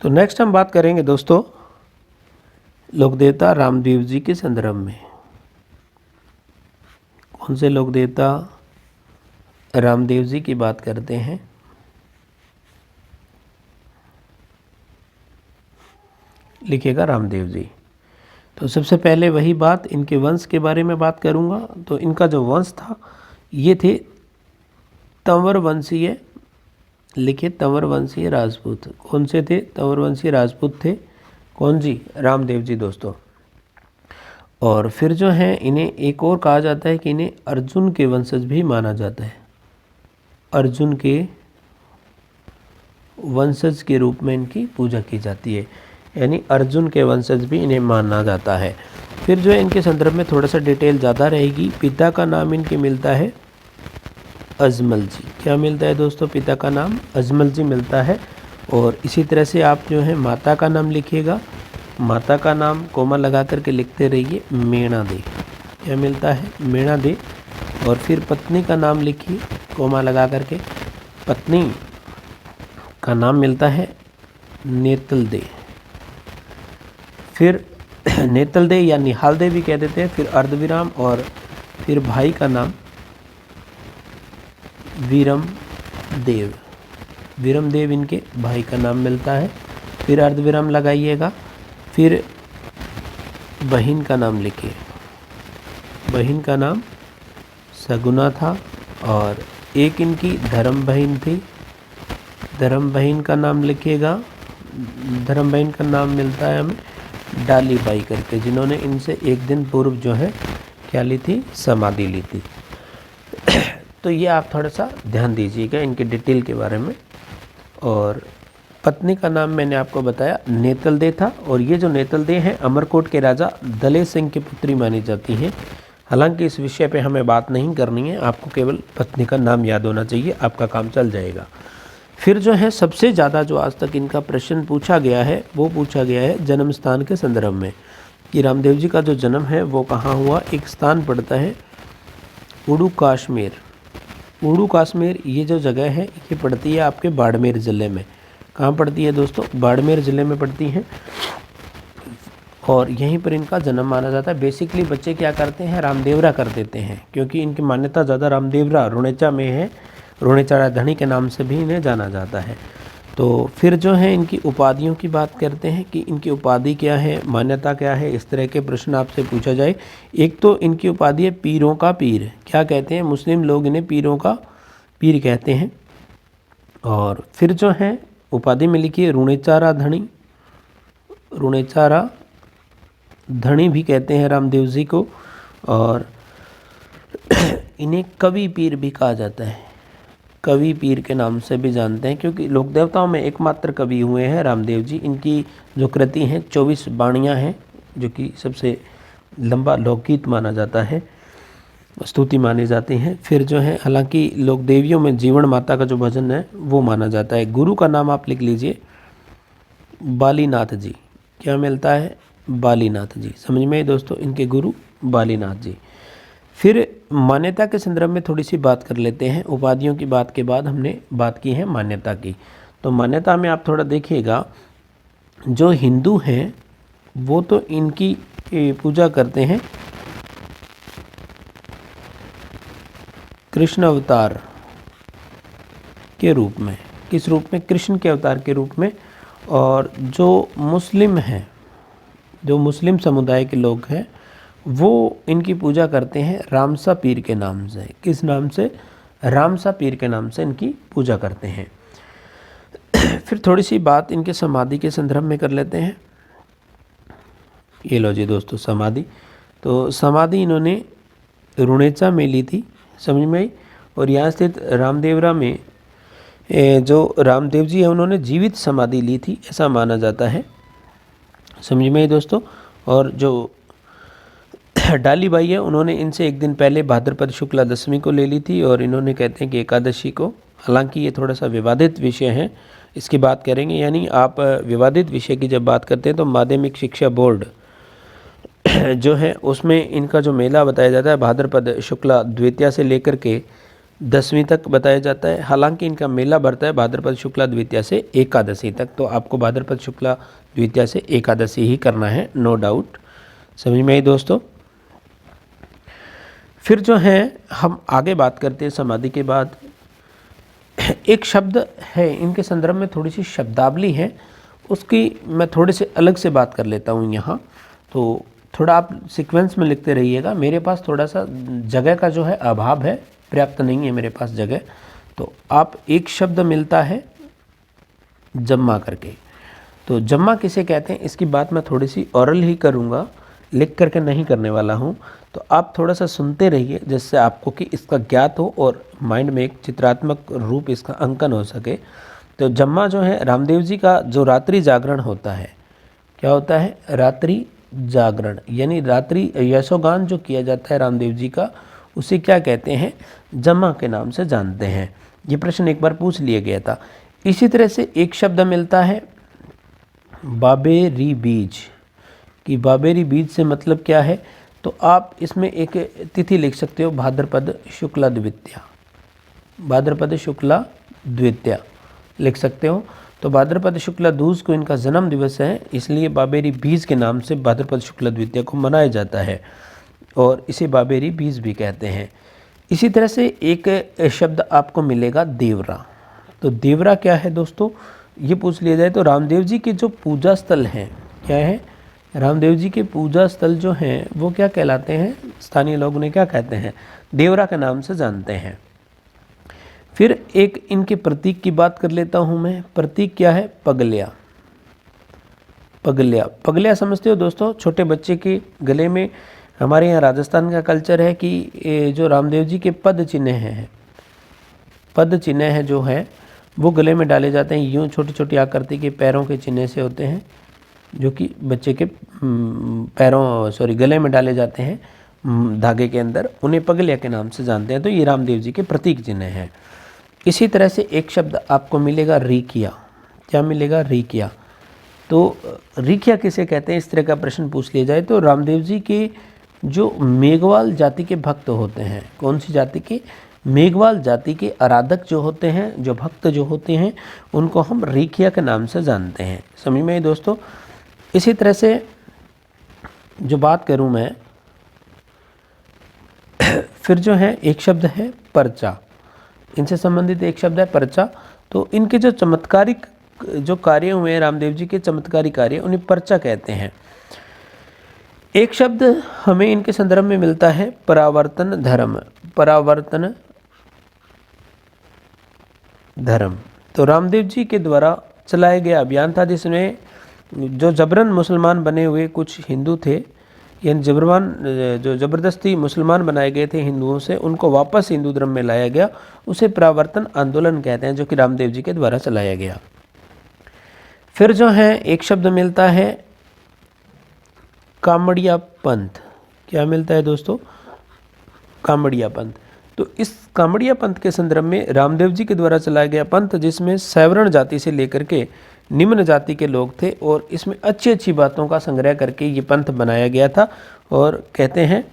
तो नेक्स्ट हम बात करेंगे दोस्तों लोक देवता रामदेव जी के संदर्भ में। कौन से लोक देवता रामदेव जी की बात करते हैं? लिखिएगा रामदेव जी। तो सबसे पहले वही बात, इनके वंश के बारे में बात करूंगा। तो इनका जो वंश था ये थे तंवर वंशीय, लिखे तंवर वंशीय राजपूत। कौन से थे? तंवर वंशीय राजपूत थे। कौन जी? रामदेव जी दोस्तों। और फिर जो है इन्हें एक और कहा जाता है कि इन्हें अर्जुन के वंशज भी माना जाता है। अर्जुन के वंशज के रूप में इनकी पूजा की जाती है, यानी अर्जुन के वंशज भी इन्हें माना जाता है। फिर जो है इनके संदर्भ में थोड़ा सा डिटेल ज़्यादा रहेगी। पिता का नाम इनके मिलता है अजमल जी। क्या मिलता है दोस्तों? पिता का नाम अजमल जी मिलता है। और इसी तरह से आप जो है माता का नाम लिखिएगा। माता का नाम कोमा लगा करके लिखते रहिए, मेणा दे। क्या मिलता है? मेणा दे। और फिर पत्नी का नाम लिखिए कोमा लगा करके, पत्नी का नाम मिलता है नेतल दे। फिर नेतल दे या निहाल दे भी कह देते हैं। फिर अर्धविराम और फिर भाई का नाम वीरम देव। वीरम देव इनके भाई का नाम मिलता है। फिर अर्धविराम लगाइएगा। फिर बहन का नाम लिखिए। बहन का नाम सगुना था। और एक इनकी धर्म बहन थी। धर्म बहन का नाम लिखिएगा। धर्म बहन का नाम मिलता है हमें डाली बाई करके, जिन्होंने इनसे एक दिन पूर्व जो है क्या ली थी? समाधि ली थी। तो ये आप थोड़ा सा ध्यान दीजिएगा इनके डिटेल के बारे में। और पत्नी का नाम मैंने आपको बताया नेतल दे था। और ये जो नेतल दे हैं अमरकोट के राजा दले सिंह की पुत्री मानी जाती हैं। हालांकि इस विषय पे हमें बात नहीं करनी है, आपको केवल पत्नी का नाम याद होना चाहिए, आपका काम चल जाएगा। फिर जो है सबसे ज़्यादा जो आज तक इनका प्रश्न पूछा गया है वो पूछा गया है जन्म स्थान के संदर्भ में, कि रामदेव जी का जो जन्म है वो कहाँ हुआ। एक स्थान पड़ता है उड़ू कश्मीर। उड़ू कश्मीर ये जो जगह है ये पड़ती है आपके बाड़मेर ज़िले में। कहाँ पड़ती है दोस्तों? बाड़मेर ज़िले में पड़ती है। और यहीं पर इनका जन्म माना जाता है। बेसिकली बच्चे क्या करते हैं? रामदेवरा कर देते हैं, क्योंकि इनकी मान्यता ज़्यादा रामदेवरा रुणेचा में है। रुणेचारा धनी के नाम से भी इन्हें जाना जाता है। तो फिर जो है इनकी उपाधियों की बात करते हैं कि इनकी उपाधि क्या है, मान्यता क्या है। इस तरह के प्रश्न आपसे पूछा जाए। एक तो इनकी उपाधि है पीरों का पीर। क्या कहते हैं? मुस्लिम लोग इन्हें पीरों का पीर कहते हैं। और फिर जो है उपाधि में लिखी है रुणेचारा धनी। रुणेचारा धनी भी कहते हैं रामदेव जी को। और इन्हें कवि पीर भी कहा जाता है। कवि पीर के नाम से भी जानते हैं, क्योंकि लोक देवताओं में एकमात्र कवि हुए हैं रामदेव जी। इनकी जो कृति हैं 24 बाणियाँ हैं, जो कि सबसे लंबा लोकगीत माना जाता है, स्तुति मानी जाती हैं। फिर जो है हालांकि लोक देवियों में जीवन माता का जो भजन है वो माना जाता है। गुरु का नाम आप लिख लीजिए बालीनाथ जी। क्या मिलता है? बालीनाथ जी। समझ में दोस्तों, इनके गुरु बालीनाथ जी। फिर मान्यता के संदर्भ में थोड़ी सी बात कर लेते हैं। उपाधियों की बात के बाद हमने बात की है मान्यता की। तो मान्यता में आप थोड़ा देखिएगा, जो हिंदू हैं वो तो इनकी पूजा करते हैं कृष्ण अवतार के रूप में। किस रूप में? कृष्ण के अवतार के रूप में। और जो मुस्लिम हैं, जो मुस्लिम समुदाय के लोग हैं, वो इनकी पूजा करते हैं रामसा पीर के नाम से। किस नाम से? रामसा पीर के नाम से इनकी पूजा करते हैं। फिर थोड़ी सी बात इनके समाधि के संदर्भ में कर लेते हैं। ये लो जी दोस्तों समाधि। तो समाधि इन्होंने रुणेचा में ली थी, समझ में आई। और यहाँ स्थित रामदेवरा में जो रामदेव जी है उन्होंने जीवित समाधि ली थी, ऐसा माना जाता है। समझ में आई दोस्तों। और जो डाली बाई है उन्होंने इनसे एक दिन पहले भाद्रपद शुक्ला दशमी को ले ली थी। और इन्होंने कहते हैं कि एकादशी को। हालांकि ये थोड़ा सा विवादित विषय है, इसकी बात करेंगे। यानी आप विवादित विषय की जब बात करते हैं तो माध्यमिक शिक्षा बोर्ड जो है उसमें इनका जो मेला बताया जाता है भाद्रपद शुक्ला द्वितीया से लेकर के 10वीं तक बताया जाता है। हालांकि इनका मेला बढ़ता है भाद्रपद शुक्ला द्वितीया से एकादशी तक, तो आपको भाद्रपद शुक्ला द्वितीया से एकादशी ही करना है, नो डाउट। समझ में आई दोस्तों। फिर जो है हम आगे बात करते हैं समाधि के बाद। एक शब्द है, इनके संदर्भ में थोड़ी सी शब्दावली है, उसकी मैं थोड़े से अलग से बात कर लेता हूँ यहाँ। तो थोड़ा आप सीक्वेंस में लिखते रहिएगा। मेरे पास थोड़ा सा जगह का जो है अभाव है, पर्याप्त नहीं है मेरे पास जगह। तो आप एक शब्द मिलता है जम्मा करके, तो जम्मा किसे कहते हैं इसकी बात मैं थोड़ी सी ओरल ही करूँगा, लिख करके नहीं करने वाला हूँ। तो आप थोड़ा सा सुनते रहिए जिससे आपको कि इसका ज्ञात हो और माइंड में एक चित्रात्मक रूप इसका अंकन हो सके। तो जम्मा जो है रामदेव जी का जो रात्रि जागरण होता है, क्या होता है, रात्रि जागरण, यानी रात्रि यशोगान जो किया जाता है रामदेव जी का, उसे क्या कहते हैं, जम्मा के नाम से जानते हैं। ये प्रश्न एक बार पूछ लिया गया था। इसी तरह से एक शब्द मिलता है बाबेरी बीज, कि बाबेरी बीज से मतलब क्या है, तो आप इसमें एक तिथि लिख सकते हो, भाद्रपद शुक्ला द्वितीया, भाद्रपद शुक्ला द्वितीया लिख सकते हो। तो भाद्रपद शुक्ला दूज को इनका जन्म दिवस है, इसलिए बाबेरी बीज के नाम से भाद्रपद शुक्ला द्वितीया को मनाया जाता है और इसे बाबेरी बीज भी कहते हैं। इसी तरह से एक शब्द आपको मिलेगा देवरा। तो देवरा क्या है दोस्तों, ये पूछ लिया जाए तो रामदेव जी के जो पूजा स्थल हैं, क्या है, रामदेव जी के पूजा स्थल जो हैं वो क्या कहलाते हैं, स्थानीय लोग उन्हें क्या कहते हैं, देवरा के नाम से जानते हैं। फिर एक इनके प्रतीक की बात कर लेता हूँ मैं। प्रतीक क्या है, पगलिया। पगलिया, पगलिया समझते हो दोस्तों, छोटे बच्चे के गले में, हमारे यहाँ राजस्थान का कल्चर है कि जो रामदेव जी के पद चिन्ह हैं, पद चिन्ह है जो है वो गले में डाले जाते हैं। यूँ छोटी छोटी आकृति के पैरों के चिन्ह से होते हैं, जो कि बच्चे के गले में डाले जाते हैं धागे के अंदर, उन्हें पगलिया के नाम से जानते हैं। तो ये रामदेव जी के प्रतीक चिन्ह हैं। इसी तरह से एक शब्द आपको मिलेगा रीकिया। क्या मिलेगा, रीकिया। तो रीकिया किसे कहते हैं, इस तरह का प्रश्न पूछ लिया जाए तो रामदेव जी के जो मेघवाल जाति के भक्त होते हैं, कौन सी जाति के, मेघवाल जाति के आराधक जो होते हैं, जो भक्त जो होते हैं, उनको हम रीकिया के नाम से जानते हैं। समझ में आई दोस्तों। इसी तरह से जो बात करूं मैं, फिर जो है एक शब्द है पर्चा, इनसे संबंधित एक शब्द है पर्चा। तो इनके जो चमत्कारिक जो कार्य हुए हैं, रामदेव जी के चमत्कारी कार्य, उन्हें पर्चा कहते हैं। एक शब्द हमें इनके संदर्भ में मिलता है परावर्तन धर्म, परावर्तन धर्म। तो रामदेव जी के द्वारा चलाया गया अभियान था जिसमें जो जबरन मुसलमान बने हुए कुछ हिंदू थे, यानी जो ज़बरदस्ती मुसलमान बनाए गए थे हिंदुओं से, उनको वापस हिंदू धर्म में लाया गया, उसे परावर्तन आंदोलन कहते हैं, जो कि रामदेव जी के द्वारा चलाया गया। फिर जो है एक शब्द मिलता है कामड़िया पंथ। क्या मिलता है दोस्तों, कामड़िया पंथ। तो इस कामड़िया पंथ के संदर्भ में रामदेव जी के द्वारा चलाया गया पंथ, जिसमें सैवर्ण जाति से लेकर के निम्न जाति के लोग थे, और इसमें अच्छी अच्छी बातों का संग्रह करके ये पंथ बनाया गया था। और कहते हैं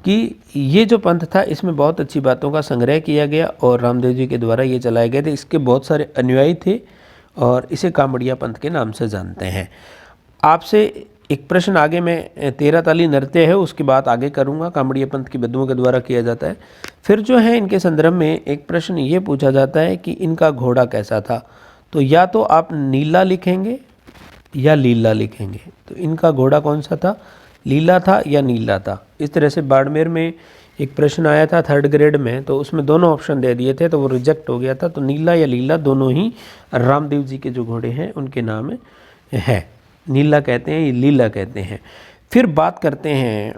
कि ये जो पंथ था इसमें बहुत अच्छी बातों का संग्रह किया गया और रामदेव जी के द्वारा ये चलाए गए थे। इसके बहुत सारे अनुयायी थे और इसे कामड़िया पंथ के नाम से जानते हैं। आपसे एक प्रश्न आगे मैं 13 ताली नृत्य है उसकी बात आगे करूंगा, कामड़िया पंथ की बद्दुओं के द्वारा किया जाता है। फिर जो है इनके संदर्भ में एक प्रश्न ये पूछा जाता है कि इनका घोड़ा कैसा था। तो या तो आप नीला लिखेंगे या लीला लिखेंगे। तो इनका घोड़ा कौन सा था, लीला था या नीला था। इस तरह से बाड़मेर में एक प्रश्न आया था 3rd ग्रेड में, तो उसमें दोनों ऑप्शन दे दिए थे तो वो रिजेक्ट हो गया था। तो नीला या लीला दोनों ही रामदेव जी के जो घोड़े हैं उनके नाम है। नीला कहते हैं, ये लीला कहते हैं। फिर बात करते हैं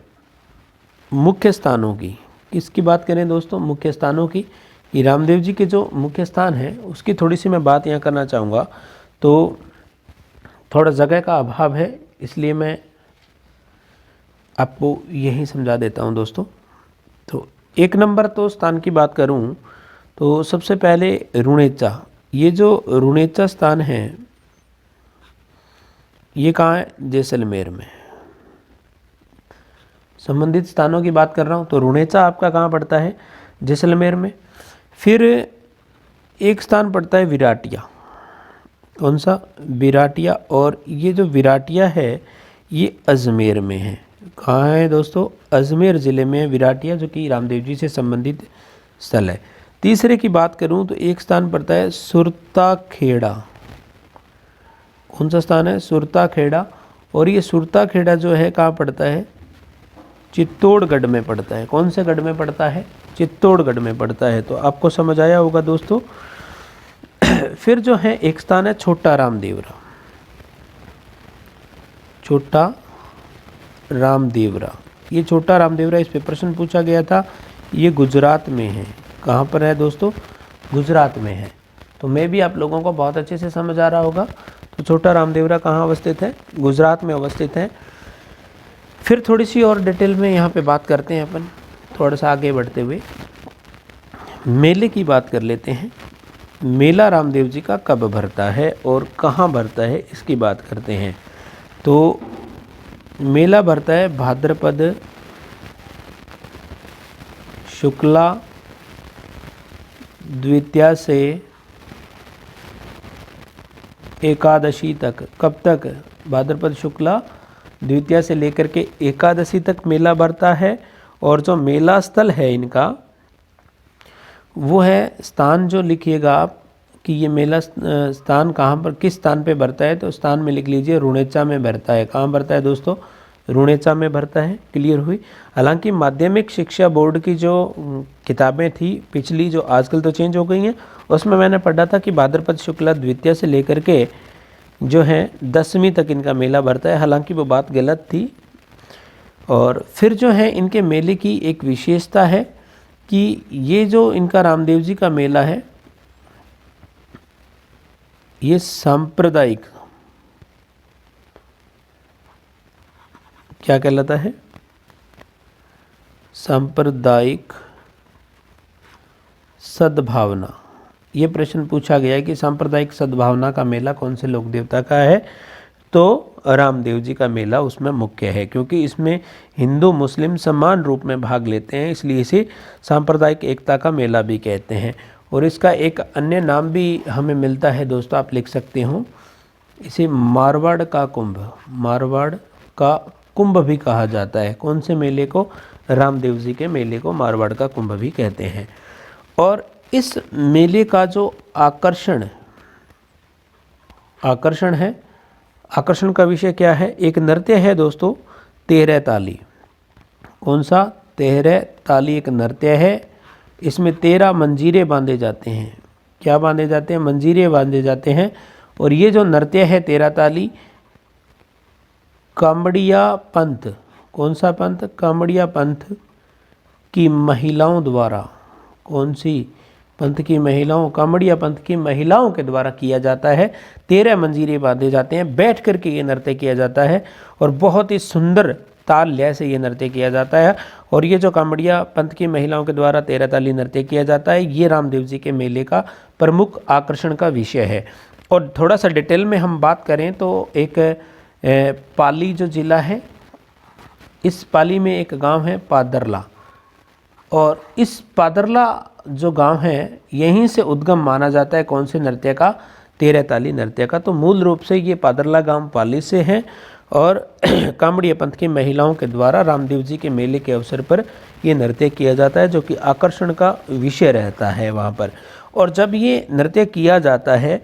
मुख्य स्थानों की। किसकी बात करें दोस्तों, मुख्य स्थानों की। ये रामदेव जी के जो मुख्य स्थान हैं उसकी थोड़ी सी मैं बात यहाँ करना चाहूँगा। तो थोड़ा जगह का अभाव है इसलिए मैं आपको यही समझा देता हूँ दोस्तों। तो 1 नंबर तो स्थान की बात करूँ तो सबसे पहले रुणेचा। ये जो रुणेचा स्थान है ये कहाँ है, जैसलमेर में। संबंधित स्थानों की बात कर रहा हूँ तो रुणेचा आपका कहाँ पड़ता है, जैसलमेर में। फिर एक स्थान पड़ता है विराटिया, कौन सा, विराटिया। और ये जो विराटिया है ये अजमेर में है। कहाँ है दोस्तों, अजमेर ज़िले में विराटिया, जो कि रामदेव जी से संबंधित स्थल है। तीसरे की बात करूं तो एक स्थान पड़ता है सुरता खेड़ा, कौन सा स्थान है, सुरता खेड़ा। और ये सुरता खेड़ा जो है कहाँ पड़ता है, चित्तौड़गढ़ में पड़ता है। कौन से गढ़ में पड़ता है, चित्तौड़गढ़ में पड़ता है। तो आपको समझ आया होगा दोस्तों। फिर जो है एक स्थान है छोटा रामदेवरा, छोटा रामदेवरा। ये छोटा रामदेवरा, इस पे प्रश्न पूछा गया था। ये गुजरात में है। कहाँ पर है दोस्तों, गुजरात में है। तो मैं भी आप लोगों को बहुत अच्छे से समझ आ रहा होगा। तो छोटा रामदेवरा कहाँ अवस्थित है, गुजरात में अवस्थित है। फिर थोड़ी सी और डिटेल में यहाँ पे बात करते हैं अपन, थोड़ा सा आगे बढ़ते हुए मेले की बात कर लेते हैं। मेला रामदेव जी का कब भरता है और कहाँ भरता है, इसकी बात करते हैं। तो मेला भरता है भाद्रपद शुक्ला द्वितीया से एकादशी तक। कब तक, भाद्रपद शुक्ला द्वितीया से लेकर के एकादशी तक मेला भरता है। और जो मेला स्थल है इनका, वो है, स्थान जो लिखिएगा आप कि ये मेला स्थान कहाँ पर, किस स्थान पे भरता है, तो स्थान में लिख लीजिए रुणेचा में भरता है। कहाँ भरता है दोस्तों, रुणेचा में भरता है। क्लियर हुई। हालांकि माध्यमिक शिक्षा बोर्ड की जो किताबें थी पिछली, जो आजकल तो चेंज हो गई हैं, उसमें मैंने पढ़ा था कि भाद्रपद शुक्ला द्वितीया से लेकर के जो है 10वीं तक इनका मेला भरता है। हालांकि वो बात गलत थी। और फिर जो है इनके मेले की एक विशेषता है कि ये जो इनका रामदेव जी का मेला है, ये सांप्रदायिक, क्या कहलाता है, सांप्रदायिक सद्भावना। ये प्रश्न पूछा गया है कि सांप्रदायिक सद्भावना का मेला कौन से लोक देवता का है, तो रामदेव जी का मेला उसमें मुख्य है। क्योंकि इसमें हिंदू मुस्लिम समान रूप में भाग लेते हैं, इसलिए इसे सांप्रदायिक एकता का मेला भी कहते हैं। और इसका एक अन्य नाम भी हमें मिलता है दोस्तों, आप लिख सकते हो इसे, मारवाड़ का कुंभ। मारवाड़ का कुंभ भी कहा जाता है। कौन से मेले को, रामदेव जी के मेले को मारवाड़ का कुंभ भी कहते हैं। और इस मेले का जो आकर्षण है, आकर्षण का विषय क्या है, एक नृत्य है दोस्तों, तेरह ताली। कौन सा, तेरह ताली एक नृत्य है। इसमें 13 मंजीरे बांधे जाते हैं। क्या बांधे जाते हैं, मंजीरे बांधे जाते हैं। और ये जो नृत्य है 13 ताली, कामड़िया पंथ, कौन सा पंथ, कामड़िया पंथ की महिलाओं द्वारा, कौन सी पंथ की महिलाओं, कामड़िया पंथ की महिलाओं के द्वारा किया जाता है। 13 मंजीरे बांधे जाते हैं, बैठ करके ये नृत्य किया जाता है और बहुत ही सुंदर ताल लय से ये नृत्य किया जाता है। और ये जो कामड़िया पंथ की महिलाओं के द्वारा 13 ताली नृत्य किया जाता है, ये रामदेव जी के मेले का प्रमुख आकर्षण का विषय है। और थोड़ा सा डिटेल में हम बात करें तो एक पाली जो ज़िला है, इस पाली में एक गांव है पादरला। और इस पादरला जो गांव है, यहीं से उद्गम माना जाता है कौन से नृत्य का, 13 ताली नृत्य का। तो मूल रूप से ये पादरला गांव पाली से है। और कामड़िया पंथ की महिलाओं के द्वारा रामदेव जी के मेले के अवसर पर ये नृत्य किया जाता है, जो कि आकर्षण का विषय रहता है वहाँ पर। और जब ये नृत्य किया जाता है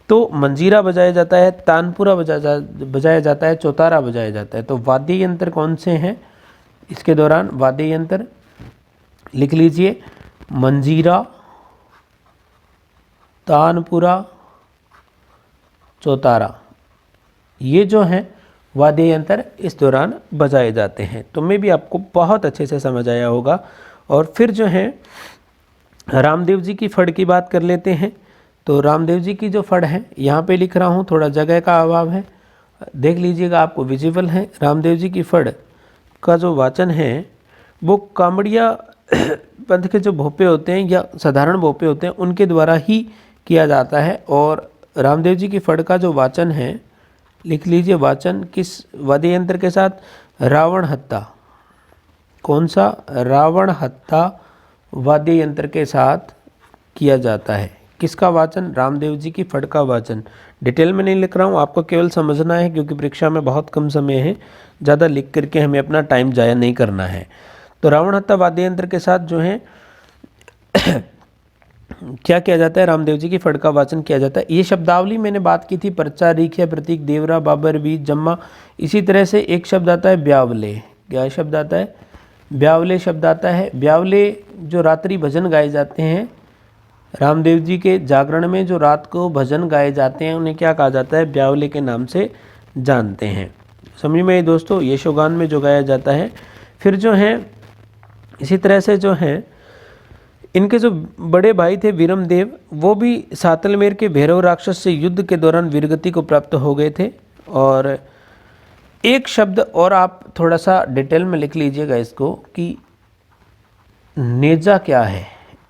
तो मंजीरा बजाया जाता है, तानपुरा बजाया जाता है, चौतारा बजाया जाता है। तो वाद्य यंत्र कौन से हैं इसके दौरान, वाद्य यंत्र लिख लीजिए, मंजीरा, तानपुरा, चौतारा, ये जो हैं वाद्य यंत्र इस दौरान बजाए जाते हैं। तो मैं भी आपको बहुत अच्छे से समझ आया होगा। और फिर जो है रामदेव जी की फड़ की बात कर लेते हैं। तो रामदेव जी की जो फड़ है, यहाँ पे लिख रहा हूँ, थोड़ा जगह का अभाव है, देख लीजिएगा, आपको विजिबल है। रामदेव जी की फड़ का जो वाचन है वो कामड़िया पंथ के जो भोपे होते हैं या साधारण भोपे होते हैं उनके द्वारा ही किया जाता है। और रामदेव जी की फड़ का जो वाचन है, लिख लीजिए, वाचन किस वाद्य यंत्र के साथ, रावण हत्ता, कौन सा रावण हत्था वाद्य यंत्र के साथ किया जाता है? किसका वाचन? रामदेव जी की फट का वाचन। डिटेल में नहीं लिख रहा हूँ, आपको केवल समझना है क्योंकि परीक्षा में बहुत कम समय है, ज़्यादा लिख करके हमें अपना टाइम जाया नहीं करना है। तो रावण हत्था वाद्य यंत्र के साथ जो है क्या किया जाता है? रामदेव जी की फट का वाचन किया जाता है। ये शब्दावली मैंने बात की थी, पर्चा, रीख्या, प्रतीक, देवरा, बाबर, बीज, जम्मा। इसी तरह से एक शब्द आता है ब्यावले। क्या शब्द आता है? ब्यावले शब्द आता है। ब्यावले जो रात्रि भजन गाए जाते हैं, रामदेव जी के जागरण में जो रात को भजन गाए जाते हैं उन्हें क्या कहा जाता है? ब्यावले के नाम से जानते हैं। समझ में दोस्तों, यशोगान में जो गाया जाता है। फिर जो है इसी तरह से जो है इनके जो बड़े भाई थे वीरमदेव, वो भी सातलमेर के भैरव राक्षस से युद्ध के दौरान वीरगति को प्राप्त हो गए थे। और एक शब्द और आप थोड़ा सा डिटेल में लिख लीजिएगा इसको कि नेजा क्या है।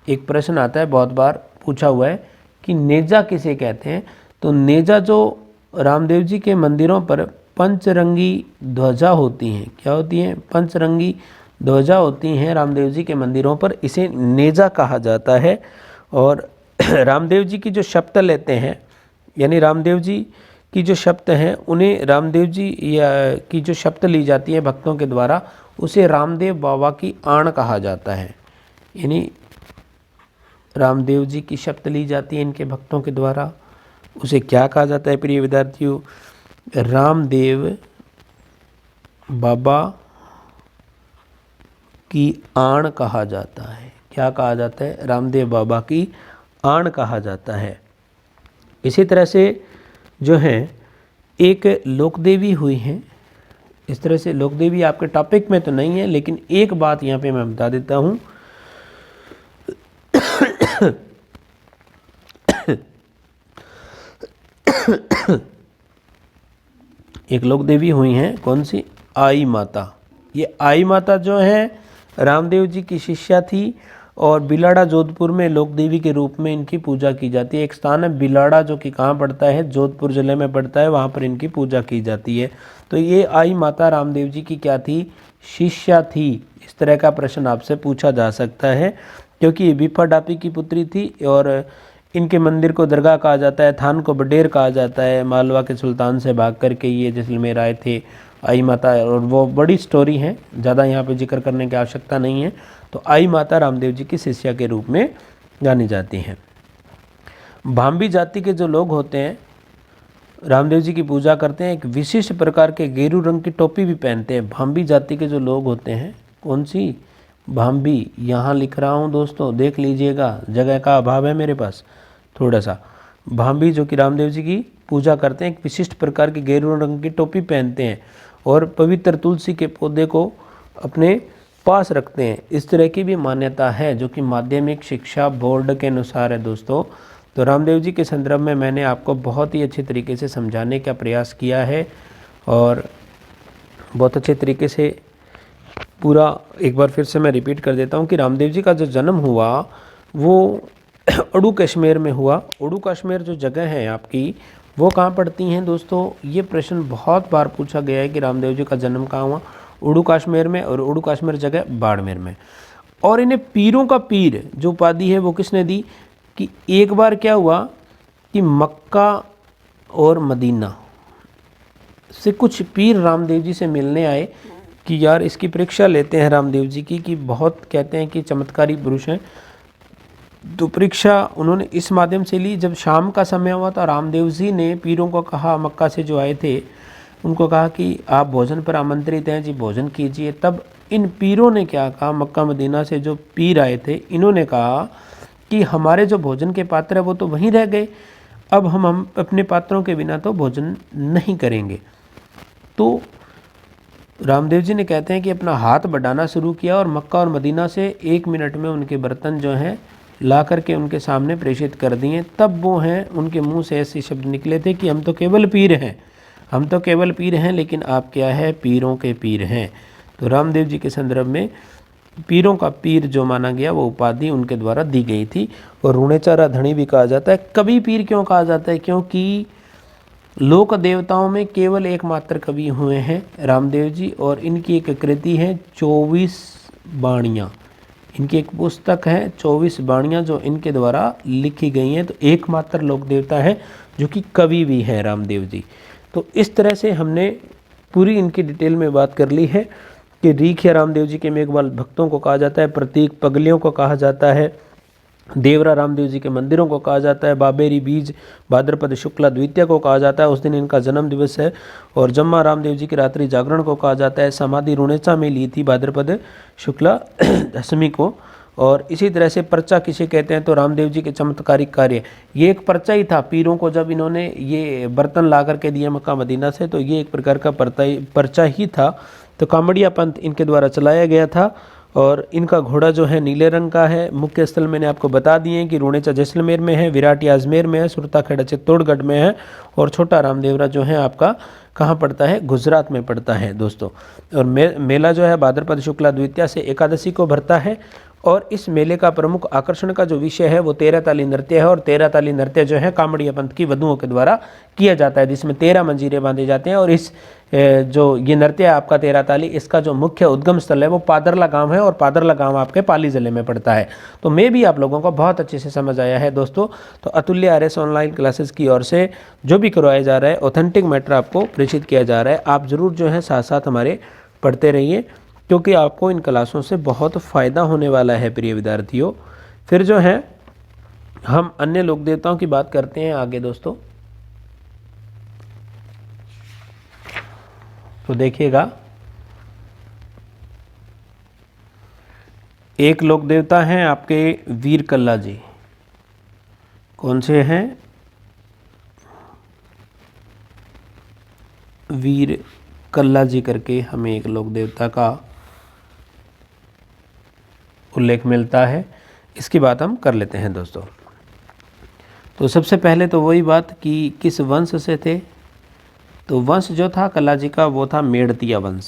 एक प्रश्न आता है, बहुत बार पूछा हुआ है कि नेजा किसे कहते हैं? तो नेजा जो रामदेव जी के मंदिरों पर पंचरंगी ध्वजा होती हैं, क्या होती हैं? पंचरंगी ध्वजा होती हैं रामदेव जी के मंदिरों पर, इसे नेजा कहा जाता है। और रामदेव जी की जो शपथ लेते हैं, यानी रामदेव जी की जो शपथ हैं उन्हें रामदेव जी या की जो शपथ ली जाती है भक्तों के द्वारा, उसे रामदेव बाबा की आण कहा जाता है। यानी रामदेव जी की शपथ ली जाती है इनके भक्तों के द्वारा, उसे क्या कहा जाता है प्रिय विद्यार्थियों? रामदेव बाबा की आण कहा जाता है। क्या कहा जाता है? रामदेव बाबा की आण कहा जाता है। इसी तरह से जो है एक लोकदेवी हुई हैं। इस तरह से लोकदेवी आपके टॉपिक में तो नहीं है, लेकिन एक बात यहाँ पे मैं बता देता हूँ। एक लोकदेवी हुई हैं, कौन सी? आई माता। ये आई माता जो है रामदेव जी की शिष्या थी और बिलाड़ा जोधपुर में लोकदेवी के रूप में इनकी पूजा की जाती है। एक स्थान है बिलाड़ा जो कि कहाँ पड़ता है? जोधपुर जिले में पड़ता है, वहाँ पर इनकी पूजा की जाती है। तो ये आई माता रामदेव जी की क्या थी? शिष्या थी। इस तरह का प्रश्न आपसे पूछा जा सकता है, क्योंकि ये बिफा डापी की पुत्री थी और इनके मंदिर को दरगाह कहा जाता है, थान को बडेर कहा जाता है। मालवा के सुल्तान से भाग करके ये जैसलमेर आए थे आई माता, और वो बड़ी स्टोरी है, ज़्यादा यहाँ पे जिक्र करने की आवश्यकता नहीं है। तो आई माता रामदेव जी की शिष्या के रूप में जानी जाती हैं। भांबी जाति के जो लोग होते हैं रामदेव जी की पूजा करते हैं, एक विशिष्ट प्रकार के गेरू रंग की टोपी भी पहनते हैं। भांबी जाति के जो लोग होते हैं, कौन सी? भांबी। यहाँ लिख रहा हूँ दोस्तों, देख लीजिएगा, जगह का अभाव है मेरे पास थोड़ा सा। भांबी जो कि रामदेव जी की पूजा करते हैं, एक विशिष्ट प्रकार की गेरू रंग की टोपी पहनते हैं और पवित्र तुलसी के पौधे को अपने पास रखते हैं। इस तरह की भी मान्यता है, जो कि माध्यमिक शिक्षा बोर्ड के अनुसार है दोस्तों। तो रामदेव जी के संदर्भ में मैंने आपको बहुत ही अच्छे तरीके से समझाने का प्रयास किया है और बहुत अच्छे तरीके से पूरा एक बार फिर से मैं रिपीट कर देता हूँ कि रामदेव जी का जो जन्म हुआ वो उड़ू कश्मीर में हुआ। उड़ू कश्मीर जो जगह है आपकी, वो कहाँ पड़ती हैं दोस्तों? ये प्रश्न बहुत बार पूछा गया है कि रामदेव जी का जन्म कहाँ हुआ? उड़ू कश्मीर में, और उड़ू कश्मीर जगह बाड़मेर में। और इन्हें पीरों का पीर जो उपाधि है वो किसने दी? कि एक बार क्या हुआ कि मक्का और मदीना से कुछ पीर रामदेव जी से मिलने आए कि यार इसकी परीक्षा लेते हैं रामदेव जी की, कि बहुत कहते हैं कि चमत्कारी पुरुष हैं। तो परीक्षा उन्होंने इस माध्यम से ली। जब शाम का समय हुआ तो रामदेव जी ने पीरों को कहा, मक्का से जो आए थे उनको कहा कि आप भोजन पर आमंत्रित हैं जी, भोजन कीजिए। तब इन पीरों ने क्या कहा? मक्का मदीना से जो पीर आए थे, इन्होंने कहा कि हमारे जो भोजन के पात्र है वो तो वहीं रह गए, अब हम अपने पात्रों के बिना तो भोजन नहीं करेंगे। तो रामदेव जी ने कहते हैं कि अपना हाथ बढ़ाना शुरू किया और मक्का और मदीना से 1 मिनट में उनके बर्तन जो हैं ला करके उनके सामने प्रेषित कर दिए। तब वो हैं उनके मुंह से ऐसे शब्द निकले थे कि हम तो केवल पीर हैं, हम तो केवल पीर हैं, लेकिन आप क्या है? पीरों के पीर हैं। तो रामदेव जी के संदर्भ में पीरों का पीर जो माना गया वो उपाधि उनके द्वारा दी गई थी। और रूणेचारा धनी भी कहा जाता है। कवि पीर क्यों कहा जाता है? क्योंकि लोक देवताओं में केवल एकमात्र कवि हुए हैं रामदेव जी, और इनकी एक कृति है 24 बाणियाँ, इनकी एक पुस्तक है 24 बाणियाँ जो इनके द्वारा लिखी गई हैं। तो एकमात्र लोक देवता है जो कि कवि भी है रामदेव जी। तो इस तरह से हमने पूरी इनकी डिटेल में बात कर ली है कि रीख या रामदेव जी के मेघवाल भक्तों को कहा जाता है, प्रतीक पगलियों को कहा जाता है, देवरा रामदेव जी के मंदिरों को कहा जाता है, बाबेरी बीज भाद्रपद शुक्ला द्वितीया को कहा जाता है, उस दिन इनका जन्म दिवस है। और जम्मा रामदेव जी के रात्रि जागरण को कहा जाता है, समाधि रुणेचा में ली थी भाद्रपद शुक्ला दशमी को। और इसी तरह से पर्चा किसे कहते हैं, तो रामदेव जी के चमत्कारिक कार्य, ये एक पर्चा ही था पीरों को, जब इन्होंने ये बर्तन ला करके दिए मक्का मदीना से, तो ये एक प्रकार का पर्चा ही था। तो कामड़िया पंथ इनके द्वारा चलाया गया था। और इनका घोड़ा जो है नीले रंग का है। मुख्य स्थल मैंने आपको बता दिए हैं कि रुणेचा जैसलमेर में है, विराटिया अजमेर में है, सुरताखेड़ा चित्तौड़गढ़ में है, और छोटा रामदेवरा जो है आपका कहाँ पड़ता है, गुजरात में पड़ता है दोस्तों। और मेला जो है भाद्रपद शुक्ला द्वितीया से एकादशी को भरता है। और इस मेले का प्रमुख आकर्षण का जो विषय है वो 13 ताली नृत्य है। और 13 ताली नृत्य जो है कामड़िया पंथ की वधुओं के द्वारा किया जाता है, जिसमें 13 मंजीरे बांधे जाते हैं। और इस जो ये नृत्य है आपका 13 ताली, इसका जो मुख्य उद्गम स्थल है वो पादरला गांव है, और पादरला गांव आपके पाली जिले में पड़ता है। तो मैं भी आप लोगों को बहुत अच्छे से समझ आया है दोस्तों। तो अतुल्य आरएस ऑनलाइन क्लासेस की ओर से जो भी करवाया जा रहा है, ऑथेंटिक मैटर आपको प्रेषित किया जा रहा है। आप ज़रूर जो है साथ साथ हमारे पढ़ते रहिए, क्योंकि आपको इन क्लासों से बहुत फ़ायदा होने वाला है प्रिय विद्यार्थियों। फिर जो है हम अन्य लोक देवताओं की बात करते हैं आगे दोस्तों। तो देखिएगा, एक लोक देवता हैं आपके वीर कल्ला जी। कौन से हैं? वीर कल्ला जी करके हमें एक लोक देवता का उल्लेख मिलता है। इसकी बात हम कर लेते हैं दोस्तों। तो सबसे पहले तो वही बात कि किस वंश से थे। तो वंश जो था कल्ला जी का वो था मेड़तिया वंश।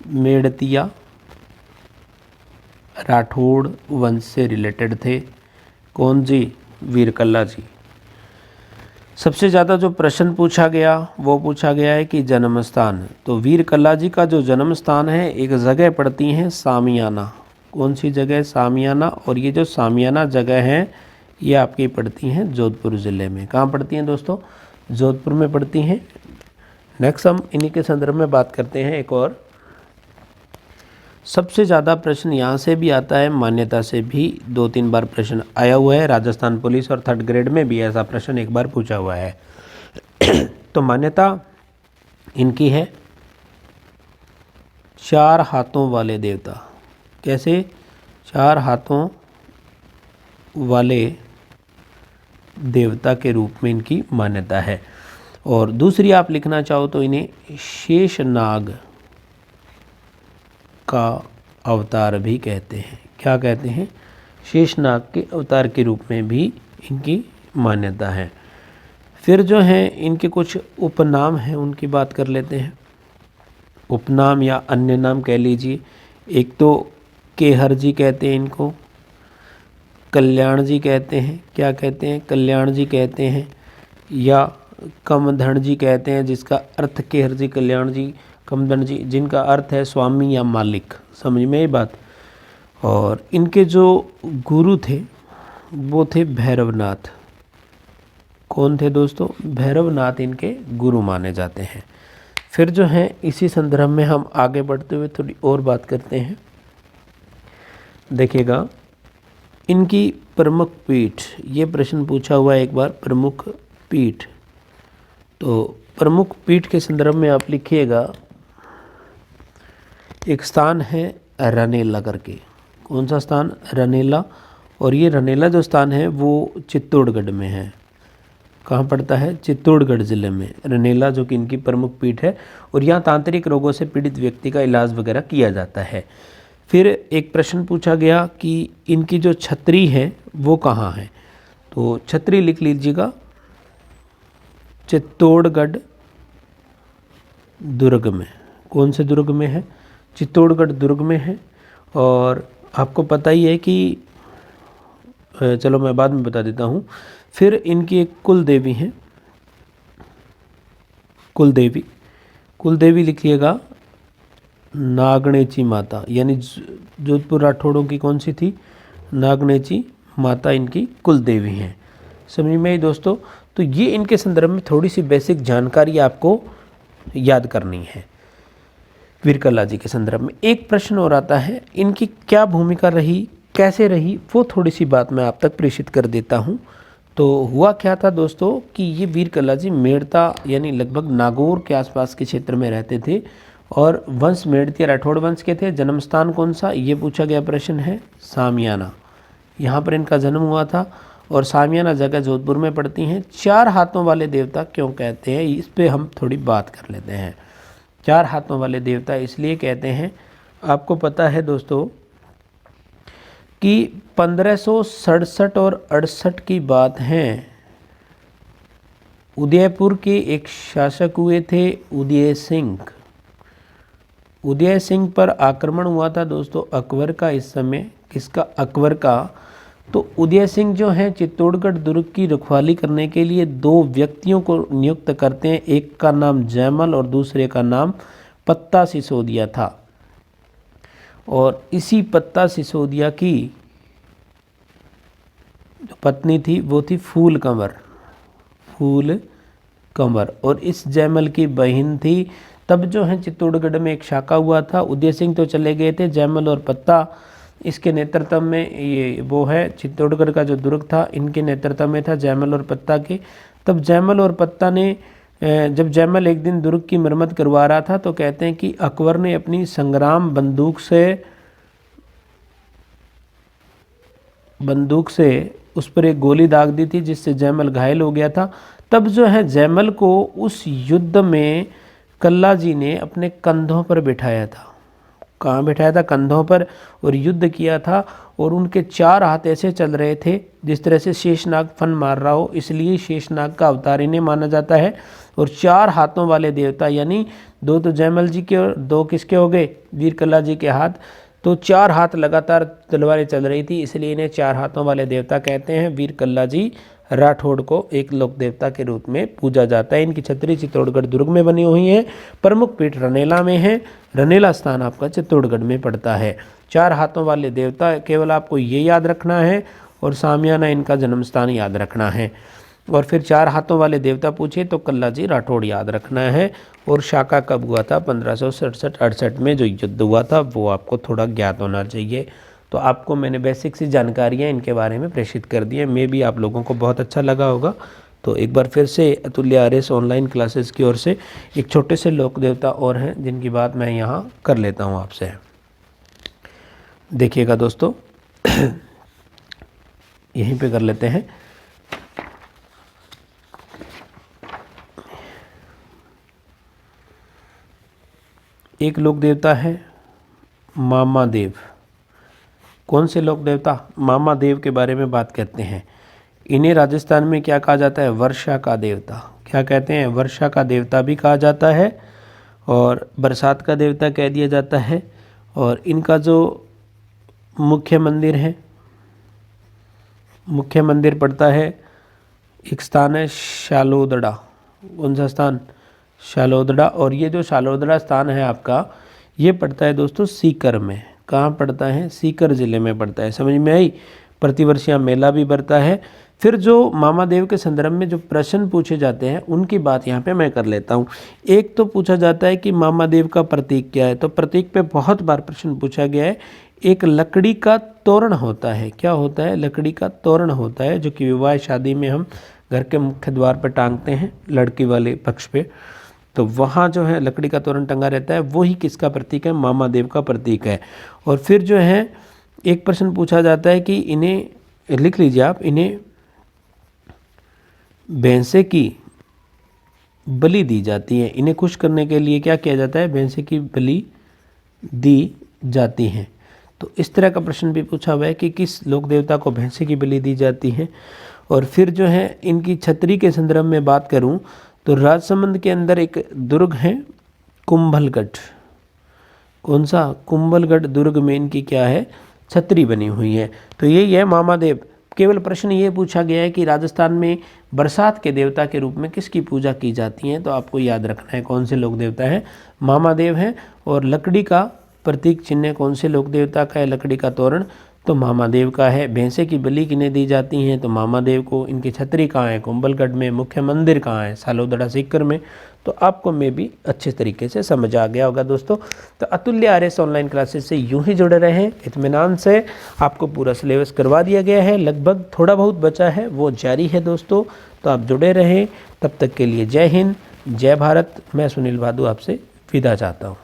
मेड़तिया राठौड़ वंश से रिलेटेड थे। कौन जी? वीर कल्ला जी। सबसे ज़्यादा जो प्रश्न पूछा गया वो पूछा गया है कि जन्म स्थान। तो वीर कल्ला जी का जो जन्म स्थान है, एक जगह पड़ती है सामियाना। कौन सी जगह? सामियाना। और ये जो सामियाना जगह है ये आपकी पड़ती हैं जोधपुर ज़िले में। कहाँ पड़ती हैं दोस्तों? जोधपुर में पड़ती हैं। नेक्स्ट हम इन्हीं के संदर्भ में बात करते हैं एक और। सबसे ज़्यादा प्रश्न यहाँ से भी आता है, मान्यता से भी 2-3 बार प्रश्न आया हुआ है। राजस्थान पुलिस और 3rd ग्रेड में भी ऐसा प्रश्न एक बार पूछा हुआ है। तो मान्यता इनकी है 4 हाथों वाले देवता। कैसे? 4 हाथों वाले देवता के रूप में इनकी मान्यता है। और दूसरी आप लिखना चाहो तो इन्हें शेषनाग का अवतार भी कहते हैं। क्या कहते हैं? शेषनाग के अवतार के रूप में भी इनकी मान्यता है। फिर जो है इनके कुछ उपनाम हैं, उनकी बात कर लेते हैं। उपनाम या अन्य नाम कह लीजिए। एक तो केहर जी कहते हैं इनको, कल्याण जी कहते हैं। क्या कहते हैं? कल्याण जी कहते हैं। या कमधण जी कहते हैं, जिसका अर्थ केहर जी, कल्याण जी, कमधण जी, जिनका अर्थ है स्वामी या मालिक। समझ में ये बात। और इनके जो गुरु थे वो थे भैरवनाथ। कौन थे दोस्तों? भैरवनाथ इनके गुरु माने जाते हैं। फिर जो है इसी संदर्भ में हम आगे बढ़ते हुए थोड़ी और बात करते हैं। देखिएगा, इनकी प्रमुख पीठ, ये प्रश्न पूछा हुआ है एक बार, प्रमुख पीठ। तो प्रमुख पीठ के संदर्भ में आप लिखिएगा, एक स्थान है रनेला करके। कौन सा स्थान? रनेला। और ये रनेला जो स्थान है वो चित्तौड़गढ़ में है। कहाँ पड़ता है? चित्तौड़गढ़ ज़िले में रनेला, जो कि इनकी प्रमुख पीठ है। और यहाँ तांत्रिक रोगों से पीड़ित व्यक्ति का इलाज वगैरह किया जाता है। फिर एक प्रश्न पूछा गया कि इनकी जो छतरी है वो कहाँ है। तो छतरी लिख लीजिएगा, चित्तौड़गढ़ दुर्ग में। कौन से दुर्ग में है? चित्तौड़गढ़ दुर्ग में है। और आपको पता ही है कि, चलो मैं बाद में बता देता हूँ। फिर इनकी एक कुल देवी है, कुल देवी। कुल देवी लिखिएगा नागणेची माता, यानी जोधपुर राठौड़ों की कौन सी थी? नागणेची माता इनकी कुल देवी हैं। समझ में आई दोस्तों? तो ये इनके संदर्भ में थोड़ी सी बेसिक जानकारी आपको याद करनी है वीरकला जी के संदर्भ में। एक प्रश्न और आता है, इनकी क्या भूमिका रही, कैसे रही, वो थोड़ी सी बात मैं आप तक प्रेषित कर देता हूँ। तो हुआ क्या था दोस्तों कि ये वीरकला जी मेड़ता यानी लगभग नागौर के आसपास के क्षेत्र में रहते थे और वंश मेड़तिया राठौड़ वंश के थे। जन्म स्थान कौन सा, ये पूछा गया प्रश्न है, सामियाना, यहाँ पर इनका जन्म हुआ था और सामियाना जगह जोधपुर में पड़ती हैं। 4 हाथों वाले देवता क्यों कहते हैं, इस पे हम थोड़ी बात कर लेते हैं। 4 हाथों वाले देवता इसलिए कहते हैं, आपको पता है दोस्तों कि 1567 और 68 की बात है। उदयपुर के एक शासक हुए थे उदय सिंह। उदय सिंह पर आक्रमण हुआ था दोस्तों अकबर का, इस समय किसका, अकबर का। तो उदय सिंह जो हैं चित्तौड़गढ़ दुर्ग की रखवाली करने के लिए 2 व्यक्तियों को नियुक्त करते हैं, एक का नाम जयमल और दूसरे का नाम पत्ता सिसोदिया था। और इसी पत्ता सिसोदिया की जो पत्नी थी वो थी फूल कंवर, फूल कंवर, और इस जयमल की बहन थी। तब जो है चित्तौड़गढ़ में एक शाखा हुआ था। उदय सिंह तो चले गए थे, जयमल और पत्ता इसके नेतृत्व में, ये वो है चित्तौड़गढ़ का जो दुर्ग था इनके नेतृत्व में था, जयमल और पत्ता के। तब जयमल और पत्ता ने, जब जयमल एक दिन दुर्ग की मरम्मत करवा रहा था तो कहते हैं कि अकबर ने अपनी संग्राम बंदूक से उस पर एक गोली दाग दी थी जिससे जयमल घायल हो गया था। तब जो है जयमल को उस युद्ध में कल्ला जी ने अपने कंधों पर बिठाया था। कहाँ बिठाया था? कंधों पर, और युद्ध किया था। और उनके 4 हाथ ऐसे चल रहे थे जिस तरह से शेषनाग फन मार रहा हो, इसलिए शेषनाग का अवतार इन्हें माना जाता है। और 4 हाथों वाले देवता, यानी 2 तो जयमल जी के और 2 किसके हो गए, वीरकला जी के हाथ। तो 4 हाथ लगातार तलवारें चल रही थी, इसलिए इन्हें 4 हाथों वाले देवता कहते हैं। वीरकला जी राठौड़ को एक लोक देवता के रूप में पूजा जाता है। इनकी छतरी चित्तौड़गढ़ दुर्ग में बनी हुई है। प्रमुख पीठ रनेला में है। रनेला स्थान आपका चित्तौड़गढ़ में पड़ता है। 4 हाथों वाले देवता केवल आपको ये याद रखना है, और सामियाना इनका जन्म स्थान याद रखना है। और फिर 4 हाथों वाले देवता पूछे तो कल्ला जी राठौड़ याद रखना है। और शाखा कब हुआ था? 1567-68 में जो युद्ध हुआ था वो आपको थोड़ा ज्ञात होना चाहिए। तो आपको मैंने बेसिक सी जानकारियाँ इनके बारे में प्रेषित कर दी हैं। मे भी आप लोगों को बहुत अच्छा लगा होगा। तो एक बार फिर से अतुल्य आर्यस ऑनलाइन क्लासेस की ओर से एक छोटे से लोक देवता और हैं जिनकी बात मैं यहाँ कर लेता हूँ आपसे। देखिएगा दोस्तों, यहीं पे कर लेते हैं। एक लोक देवता है मामा देव। कौन से लोक देवता? मामा देव के बारे में बात करते हैं। इन्हें राजस्थान में क्या कहा जाता है? वर्षा का देवता। क्या कहते हैं? वर्षा का देवता भी कहा जाता है और बरसात का देवता कह दिया जाता है। और इनका जो मुख्य मंदिर है, मुख्य मंदिर पड़ता है, एक स्थान है शालोदड़ा। कौन सा स्थान? शालोदड़ा। और ये जो शालोदड़ा स्थान है आपका, ये पड़ता है दोस्तों सीकर में। कहाँ पड़ता है? सीकर ज़िले में पड़ता है। समझ में आई? प्रतिवर्ष यहाँ मेला भी बढ़ता है। फिर जो मामा देव के संदर्भ में जो प्रश्न पूछे जाते हैं उनकी बात यहाँ पे मैं कर लेता हूँ। एक तो पूछा जाता है कि मामा देव का प्रतीक क्या है, तो प्रतीक पे बहुत बार प्रश्न पूछा गया है। एक लकड़ी का तोरण होता है। क्या होता है? लकड़ी का तोरण होता है, जो कि विवाह शादी में हम घर के मुख्य द्वार पर टांगते हैं, लड़की वाले पक्ष पे। तो वहाँ जो है लकड़ी का तोरण टंगा रहता है, वही किसका प्रतीक है? मामा देव का प्रतीक है। और फिर जो है एक प्रश्न पूछा जाता है कि इन्हें लिख लीजिए आप, इन्हें भैंसे की बलि दी जाती है। इन्हें खुश करने के लिए क्या किया जाता है? भैंसे की बलि दी जाती है। तो इस तरह का प्रश्न भी पूछा हुआ है कि किस लोक देवता को भैंसे की बलि दी जाती है। और फिर जो है इनकी छतरी के संदर्भ में बात करूं तो राजसमंद के अंदर एक दुर्ग है कुंभलगढ़। कौन सा? कुंभलगढ़ दुर्ग में इनकी क्या है? छतरी बनी हुई है। तो यही है मामा देव। केवल प्रश्न ये पूछा गया है कि राजस्थान में बरसात के देवता के रूप में किसकी पूजा की जाती है, तो आपको याद रखना है कौन से लोक देवता हैं, मामादेव हैं। और लकड़ी का प्रतीक चिन्ह कौन से लोक देवता का है, लकड़ी का तोरण, तो मामादेव का है। भैंसे की बलि किन्हें दी जाती हैं, तो मामादेव को। इनकी छतरी कहाँ है, कुंभलगढ़ में। मुख्य मंदिर कहाँ है, सालोदड़ा सीकर में। तो आपको मैं भी अच्छे तरीके से समझ आ गया होगा दोस्तों। तो अतुल्य आरएस ऑनलाइन क्लासेस से यूं ही जुड़े रहें इत्मीनान से। आपको पूरा सिलेबस करवा दिया गया है, लगभग थोड़ा बहुत बचा है वो जारी है दोस्तों, तो आप जुड़े रहें। तब तक के लिए जय हिंद, जय भारत। मैं सुनील भादु आपसे विदा चाहता हूँ।